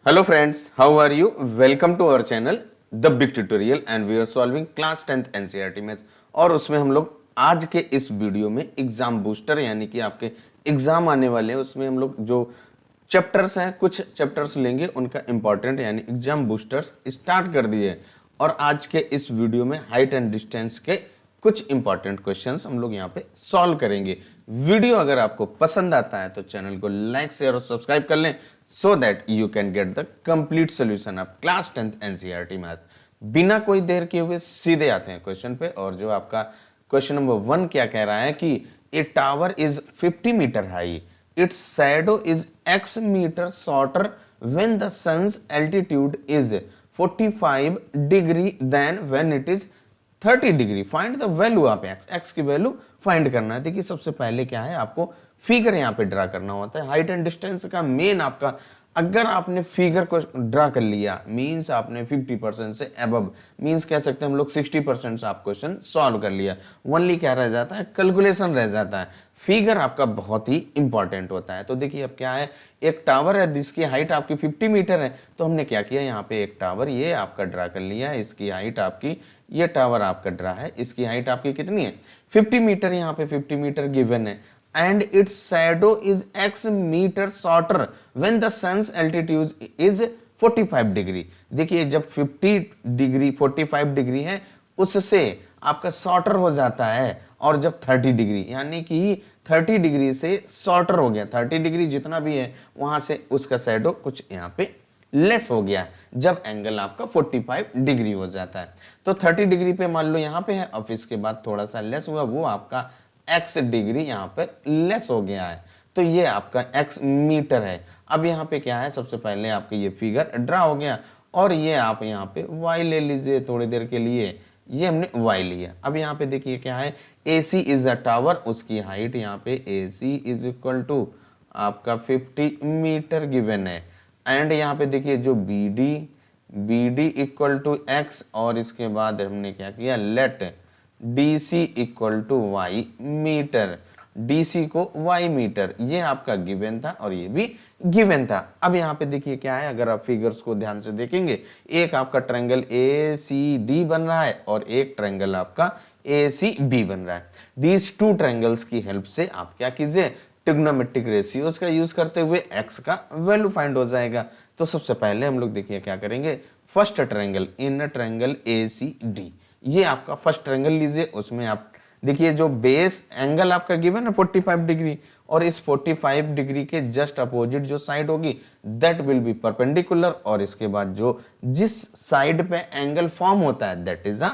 Hello friends, how are you? Welcome to our channel The Big Tutorial and we are solving class 10th NCERT maths. और उसमें हम लोग आज के इस वीडियो में एग्जाम बूस्टर यानी कि आपके एग्जाम आने वाले हैं उसमें हम लोग जो चैप्टर्स हैं कुछ चैप्टर्स लेंगे उनका इंपॉर्टेंट यानी एग्जाम बूस्टर्स स्टार्ट कर दिए। और आज के इस वीडियो में हाइट एंड डिस्टेंस के कुछ इंपॉर्टेंट क्वेश्चंस हम लोग यहाँ पे सॉल्व करेंगे। वीडियो अगर आपको पसंद आता है तो चैनल को लाइक शेयर और सब्सक्राइब कर लें so that you can get the complete solution of class 10th NCERT math. बिना कोई देर किए हुए सीधे आते हैं क्वेश्चन पे। और जो आपका क्वेश्चन नंबर 1 क्या कह रहा है कि a tower is 50 metre high, its shadow is x metre shorter when the sun's altitude is 45 degree then when it is 30 degree. Find the value of x की वैल्यू फाइंड करना है। देखिए सबसे पहले क्या है, आपको फिगर यहाँ पे ड्रा करना होता है। हाइट एंड डिस्टेंस का मेन आपका, अगर आपने फिगर को ड्रा कर लिया मींस आपने 50% से अबव, मींस कह सकते हैं हम लोग 60% से आप क्वेश्चन सॉल्व कर लिया। ओनली क्या रह जाता है, कैलकुलेशन रह जाता है। फिगर आपका बहुत ही इंपॉर्टेंट होता है। तो देखिए अब क्या है, एक टावर है जिसकी हाइट आपकी 50 मीटर है। तो हमने क्या किया, यहाँ पे एक टावर ये आपका ड्रा कर लिया है। इसकी हाइट आपकी, ये टावर आपका ड्रा है, इसकी हाइट आपकी कितनी है 50 मीटर। यहाँ पे 50 मीटर गिवन है and its shadow is x metre shorter when the sun's altitude is 45 degree. देखिए जब 50 डिग्री 45 डिग्री है उससे आपका शॉर्टर हो जाता है, और जब 30 डिग्री यानी कि 30 डिग्री से शॉर्टर हो गया, 30 डिग्री जितना भी है वहां से उसका शैडो कुछ यहाँ पे लेस हो गया जब एंगल आपका 45 डिग्री हो जाता है। तो 30 डिग्री पे मान लो यहाँ पे है, अब इसके बाद थोड़ा सा लेस हुआ, वो आपका x डिग्री यहाँ पे लेस हो गया है। तो ये आपका x मीटर है। अब यहाँ पे क्या है, सबसे पहले आपके ये फिगर ड्रा हो गया और ये आप यहाँ पे y ले लीजिए थोड़ी देर के लिए। ये हमने y लिया। अब यहाँ पे देखिए क्या है, AC इज अ टावर, उसकी हाइट यहाँ पे AC इज इक्वल टू आपका 50 मीटर गिवन है। एंड यहाँ पे देखिए जो BD इक्वल टू x, और इसके बाद हमने क्या किया, let DC equal to y metre, DC को y मीटर, ये आपका गिवन था और ये भी गिवन था। अब यहाँ पे देखिए क्या है, अगर आप फिगर्स को ध्यान से देखेंगे, एक आपका ट्रायंगल ACD बन रहा है और एक ट्रायंगल आपका ACB बन रहा है। दीज टू ट्रायंगल्स की हेल्प से आप क्या कीजिए, ट्रिग्नोमेट्रिक रेशियोज का यूज करते हुए x का वैल्यू फाइंड हो जाएगा। तो सबसे पहले हम लोग देखिए क्या करेंगे, first triangle in triangle ACD, ये आपका फर्स्ट ट्रायंगल लीजिए। उसमें आप देखिए जो बेस एंगल आपका गिवन है 45 डिग्री, और इस 45 डिग्री के जस्ट अपोजिट जो साइड होगी दैट विल बी परपेंडिकुलर, और इसके बाद जो जिस साइड पे एंगल फॉर्म होता है दैट इज अ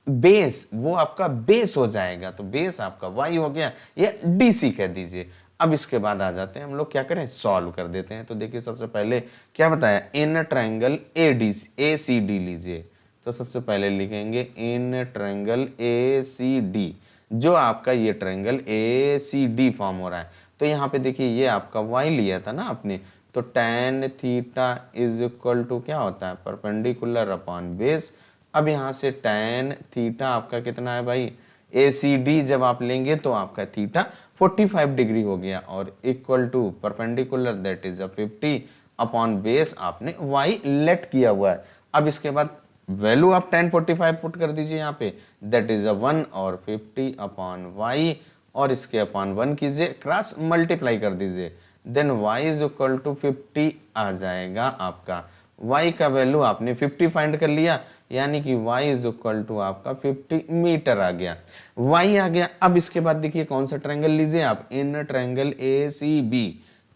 बेस, वो आपका बेस हो जाएगा। तो बेस आपका y हो गया, या DC कह दीजिए। अब इसके बाद आ जाते हैं हम लोग क्या करें, सॉल्व कर देते हैं। तो देखिए सबसे पहले क्या बताया, इन ट्रायंगल ACD लीजिए। तो सबसे पहले लिखेंगे इन ट्रायंगल ACD, जो आपका ये ट्रायंगल ACD फॉर्म हो रहा है। तो यहाँ पे देखिए ये आपका y लिया था ना आपने, तो tan theta is equal to क्या होता है, परपेंडिकुलर अपॉन बेस। अब यहाँ से tan थीटा आपका कितना है भाई, ACD जब आप लेंगे तो आपका थीटा 45 डिग्री हो गया, और equal to perpendicular that is 50 upon base आपने y लेट किया हुआ है। अब इसके बाद वैल्यू आप tan 45 पुट कर दीजिए यहाँ पे, दैट इज 1, और 50 अपॉन y, और इसके अपॉन 1 कीजिए, क्रॉस मल्टीप्लाई कर दीजिए, then y is equal to 50 आ जाएगा आपका। y का वैल्यू आपने 50 फाइंड कर लिया, यानी कि y इज इक्वल टू आपका 50 मीटर आ गया, y आ गया। अब इसके बाद देखिए कौन सा ट्रायंगल लीजिए आप, इन ट्रायंगल ACB।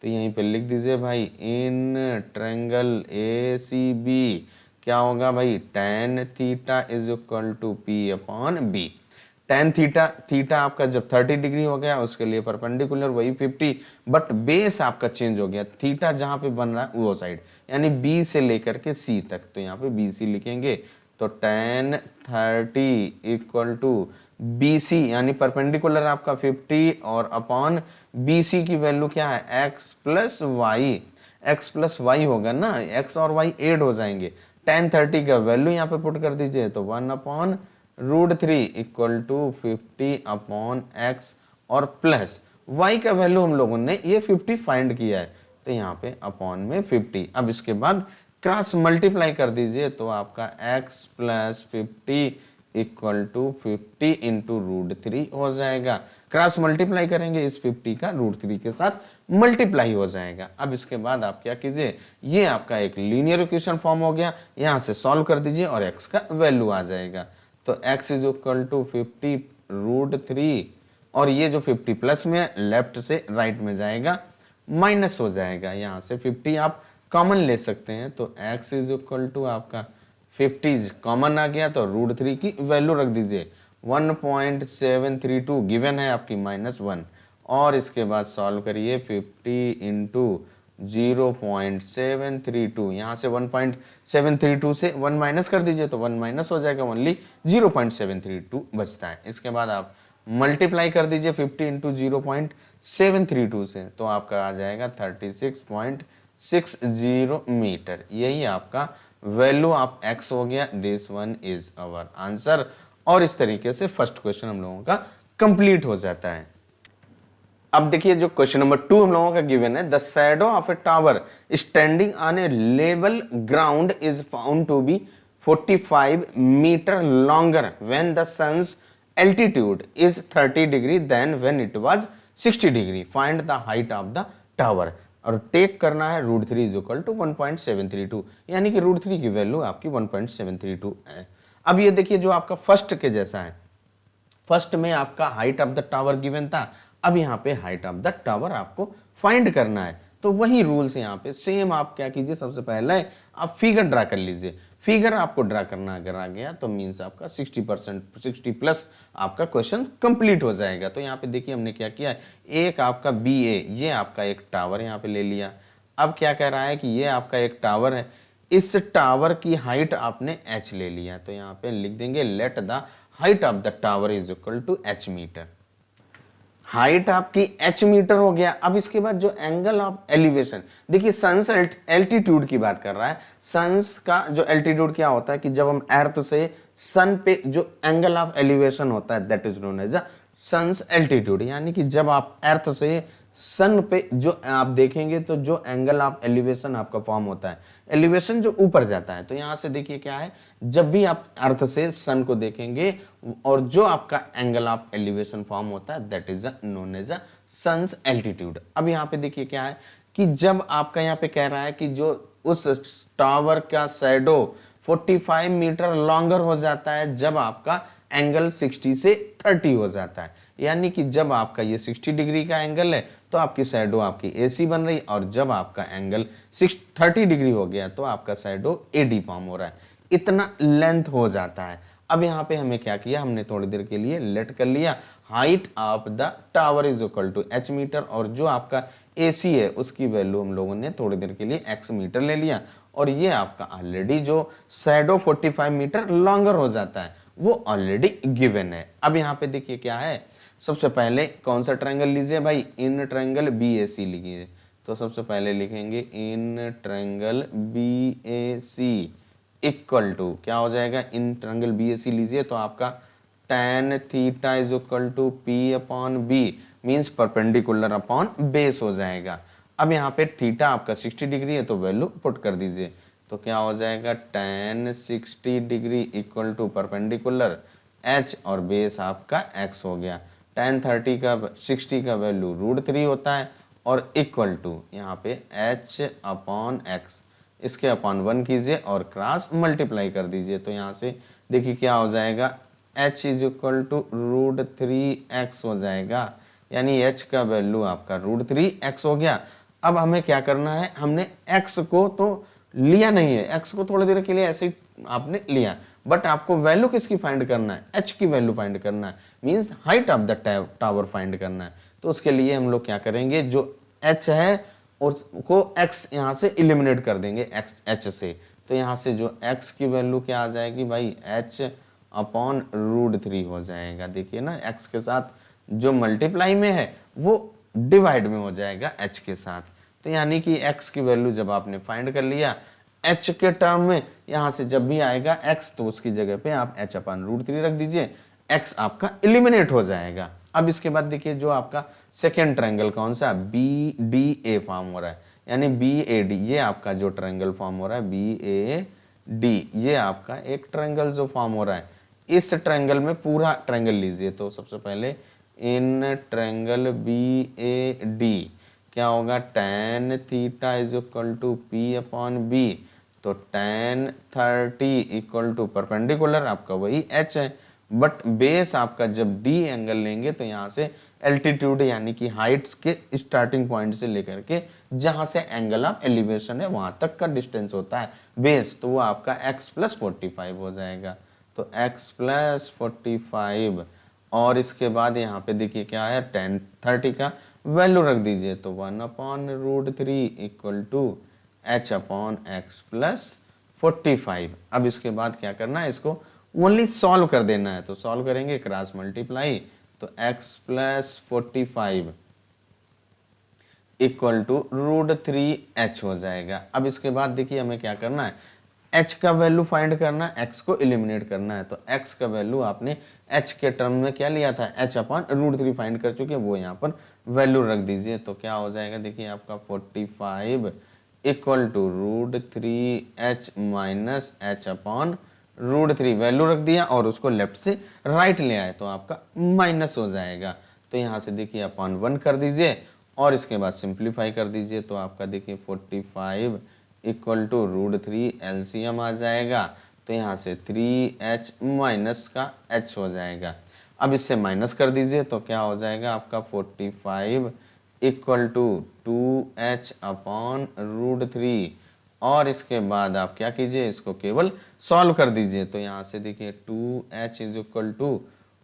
तो यहीं पे लिख दीजिए भाई, इन ट्रायंगल ACB क्या होगा भाई, tan theta is equal to P upon B। tan theta आपका जब 30 डिग्री हो गया उसके लिए परपेंडिकुलर वही 50, बट बेस आपका चेंज हो गया, थीटा जहां पे बन रहा है वो साइड, यानी B से लेकर के C तक। तो यहाँ पे BC लिखेंगे, तो tan 30 इक्वल टू BC, यानी परपेंडिकुलर आपका 50 और अपॉन BC की वैल्यू क्या है, x प्लस वाई होगा ना, x और y एड हो जाएंगे। tan 30 का वैल्यू यहाँ पे पुट कर दीजिए, तो 1 upon √3 equal to 50 upon x, और प्लस y का वैल्यू हम लोगों ने ये 50 फाइंड किया है, तो यहाँ पे अपॉन में 50। अब इसके बाद क्रॉस मल्टीप्लाई कर दीजिए तो आपका x plus 50 equal to 50 into √3 हो जाएगा। क्रॉस मल्टीप्लाई करेंगे, इस 50 का √3 के साथ मल्टीप्लाई हो जाएगा। अब इसके बाद आप क्या कीजिए, ये आपका एक लीनियर इक्वेशन फॉर्म हो गया, यहाँ से सॉल्व कर दीजिए और x का वैल्यू आ जाएगा। तो x इज इक्वल टू 50 √3 और ये जो 50 प्लस में लेफ्ट से राइट में जाएगा माइनस हो जाएगा, यहाँ से 50 आप कॉमन ले सकते हैं। तो x इज इक्वल टू आपका 50 कॉमन आ गया तो √3 की वैल्यू रख दीजिए 1.732 गिवन है आपकी -1 और इसके बाद सॉल्व करिए 50 इंटू 0.732, यहाँ से 1.732 से 1 माइनस कर दीजिए तो 1 माइनस हो जाएगा, ओनली 0.732 बचता है। इसके बाद आप मल्टीप्लाई कर दीजिए 50 इंटू 0.732 से तो आपका आ जाएगा 36.60 मीटर। यही आपका वैल्यू आप x हो गया। This one is our answer. और इस तरीके से फर्स्ट क्वेश्चन हम लोगों का कंप्लीट हो जाता है। अब देखिए जो क्वेश्चन नंबर 2 हम लोगों का गिवन है, the shadow of a tower standing on a level ground is found to be 45 metre longer when the sun's altitude is 30 degree then when it was 60 degree. Find the height of the tower और take करना है √3 is equal to 1.732, यानी कि √3 की value आपकी 1.732 है। अब ये देखिए जो आपका फर्स्ट के जैसा है, फर्स्ट में आपका height of the tower given था, अब यहाँ पे हाइट ऑफ द टावर आपको फाइंड करना है। तो वही रूल्स यहाँ पे सेम आप क्या कीजिए, सबसे पहले आप फिगर ड्रा कर लीजिए। फिगर आपको ड्रा करना अगर आ गया तो मीन्स आपका 60% 60 प्लस आपका क्वेश्चन कंप्लीट हो जाएगा। तो यहाँ पे देखिए हमने क्या किया, एक आपका BA ये आपका एक टावर यहाँ पे ले लिया। अब क्या कह रहा है कि ये आपका एक टावर है, इस टावर की हाइट आपने h ले लिया, तो यहाँ पे लिख देंगे let the height of the tower is equal to h metre. Height आपकी h मीटर हो गया। अब इसके बाद जो एंगल ऑफ एलिवेशन, देखिए सन्स एल्टीट्यूड की बात कर रहा है। सन्स का जो एल्टीट्यूड क्या होता है कि जब हम अर्थ से सन पे जो एंगल ऑफ एलिवेशन होता है that is known as sun's altitude, यानी कि जब आप अर्थ से सन पे जो आप देखेंगे तो जो एंगल ऑफ एलिवेशन आपका फॉर्म होता है, एलिवेशन जो ऊपर जाता है। तो यहां से देखिए क्या है, जब भी आप अर्थ से सन को देखेंगे और जो आपका एंगल ऑफ एलिवेशन फॉर्म होता है that is known as sun's altitude. अब यहाँ पे देखिए क्या है कि जब आपका यहाँ पे कह रहा है कि जो उस टावर का शैडो 45 मीटर लॉन्गर हो जाता है जब आपका एंगल 60 से 30 हो जाता है, यानी कि जब आपका ये 60 डिग्री का एंगल है तो आपकी शैडो आपकी AC बन रही, और जब आपका एंगल 30 डिग्री हो गया तो आपका शैडो AD फॉर्म हो रहा है। इतना लेंथ हो जाता है। अब यहाँ पे हमें क्या किया, हमने थोड़ी देर के लिए लेट कर लिया height of the tower is equal to h metre, और जो आपका AC है उसकी वैल्यू हम लोगों ने थोड़ी देर के लिए x मीटर ले लिया, और ये आपका ऑलरेडी जो शैडो 45 मीटर लॉन्गर हो जाता है वो ऑलरेडी गिवन है। अब यहाँ पे देखिए क्या है, सबसे पहले कौन सा ट्रायंगल लीजिए भाई, इन ट्रायंगल BAC लिखिए। तो सबसे पहले लिखेंगे in triangle BAC equal to क्या हो जाएगा, इन ट्रायंगल BAC लीजिए तो आपका tan theta is equal to P/B means perpendicular upon base हो जाएगा। अब यहाँ पे थीटा आपका 60 डिग्री है तो वैल्यू पुट कर दीजिए, तो क्या हो जाएगा tan 60 degree equal to perpendicular h और बेस आपका x हो गया। tan 60 का वैल्यू √3 होता है और इक्वल टू यहाँ पे h/x, इसके अपॉन 1 कीजिए और क्रॉस मल्टीप्लाई कर दीजिए। तो यहाँ से देखिए क्या हो जाएगा, h is equal to √3x हो जाएगा, यानी h का वैल्यू आपका √3x हो गया। अब हमें क्या करना है, हमने x को तो लिया नहीं है, x को थोड़ी देर के लिए ऐसे ही आपने लिया, बट आपको वैल्यू किसकी फाइंड करना है, h की वैल्यू फाइंड करना है, means height of the tower find करना है। तो उसके लिए हम लोग क्या करेंगे, जो h है उसको x यहाँ से इलिमिनेट कर देंगे h से। तो यहाँ से जो x की वैल्यू क्या आ जाएगी भाई, h/√3 हो जाएगा। देखिए ना, x के साथ जो मल्टीप्लाई में है वो डिवाइड में हो जाएगा h के साथ। तो यानी कि x की वैल्यू जब आपने फाइंड कर लिया h के टर्म में, यहाँ से जब भी आएगा x तो उसकी जगह पे आप h/√3 रख दीजिए, x आपका एलिमिनेट हो जाएगा। अब इसके बाद देखिए जो आपका सेकेंड ट्रायंगल कौन सा, BDA फॉर्म हो रहा है, यानी BAD, ये आपका जो ट्रायंगल फॉर्म हो रहा है BAD, ये आपका एक ट्रायंगल जो फॉर्म हो रहा है, इस ट्रायंगल में पूरा ट्रायंगल लीजिए। तो सबसे पहले इन ट्रायंगल BAD क्या होगा, tan theta is equal to P/B, तो tan 30 इक्वल टू परपेंडिकुलर आपका वही H है, बट बेस आपका जब D एंगल लेंगे तो यहाँ से एल्टीट्यूड यानी कि हाइट्स के स्टार्टिंग पॉइंट से लेकर के जहां से एंगल ऑफ एलिवेशन है वहां तक का डिस्टेंस होता है बेस, तो वो आपका x + 45 हो जाएगा। तो x + 45 और इसके बाद यहाँ पे देखिए क्या है, tan 30 का वैल्यू रख दीजिए, तो 1/√3 इक्वल टू h/x + 45। अब इसके बाद क्या करना है, इसको ओनली सॉल्व कर देना है। तो सॉल्व करेंगे, क्रॉस मल्टीप्लाई, तो x + 45 इक्वल टू √3h हो जाएगा। अब इसके बाद देखिए हमें क्या करना है, h का वैल्यू फाइंड करना है, x को एलिमिनेट करना है। तो x का वैल्यू आपने h के टर्म में क्या लिया था, h/√3 फाइंड कर चुके, वो यहाँ पर वैल्यू रख दीजिए। तो क्या हो जाएगा, देखिए आपका 45 equal to √3h - h/√3 value रख दिया और उसको लेफ्ट से राइट ले आए तो आपका माइनस हो जाएगा। तो यहाँ से देखिए अपॉन 1 कर दीजिए और इसके बाद सिंप्लीफाई कर दीजिए। तो आपका देखिए 45 इक्वल टू √3 एलसीएम आ जाएगा, तो यहाँ से 3h माइनस का h हो जाएगा। अब इससे माइनस कर दीजिए तो क्या हो जाएगा आपका 45 इक्वल टू 2h/√3 और इसके बाद आप क्या कीजिए, इसको केवल सॉल्व कर दीजिए। तो यहाँ से देखिए 2h equal to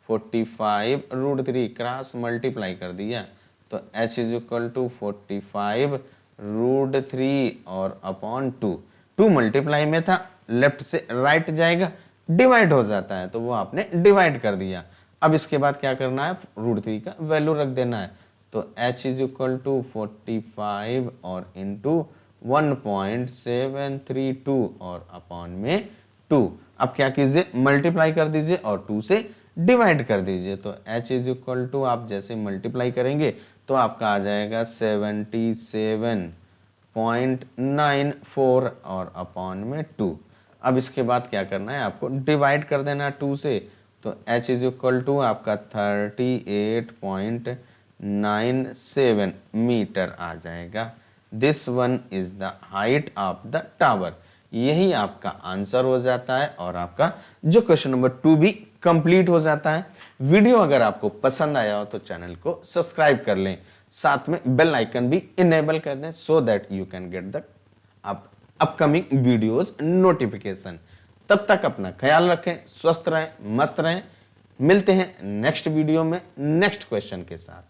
45√3 cross multiply कर दिया, तो h इक्वल टू 45√3 और अपॉन 2 मल्टीप्लाई में था, लेफ्ट से राइट जाएगा, डिवाइड हो जाता है, तो वो आपने डिवाइड कर दिया। अब इसके बाद क्या करना है, √3 का वैल्यू रख देना है। तो h इक्वल टू 45 और इंटू 1.732 और अपॉन में 2। अब क्या कीजिए, मल्टीप्लाई कर दीजिए और 2 से डिवाइड कर दीजिए। तो h इक्वल टू आप जैसे मल्टीप्लाई करेंगे तो आपका आ जाएगा 77.94 और अपॉन में 2। अब इसके बाद क्या करना है, आपको डिवाइड कर देना है 2 से। तो h इक्वल टू आपका 38.97 मीटर आ जाएगा। This one is the height of the tower. यही आपका आंसर हो जाता है और आपका जो क्वेश्चन नंबर 2 भी कंप्लीट हो जाता है। वीडियो अगर आपको पसंद आया हो तो चैनल को सब्सक्राइब कर लें, साथ में बेल आइकन भी इनेबल कर दें so that you can get the upcoming videos notification. तब तक अपना ख्याल रखें, स्वस्थ रहें, मस्त रहें। मिलते हैं नेक्स्ट वीडियो में नेक्स्ट क्वेश्चन के साथ।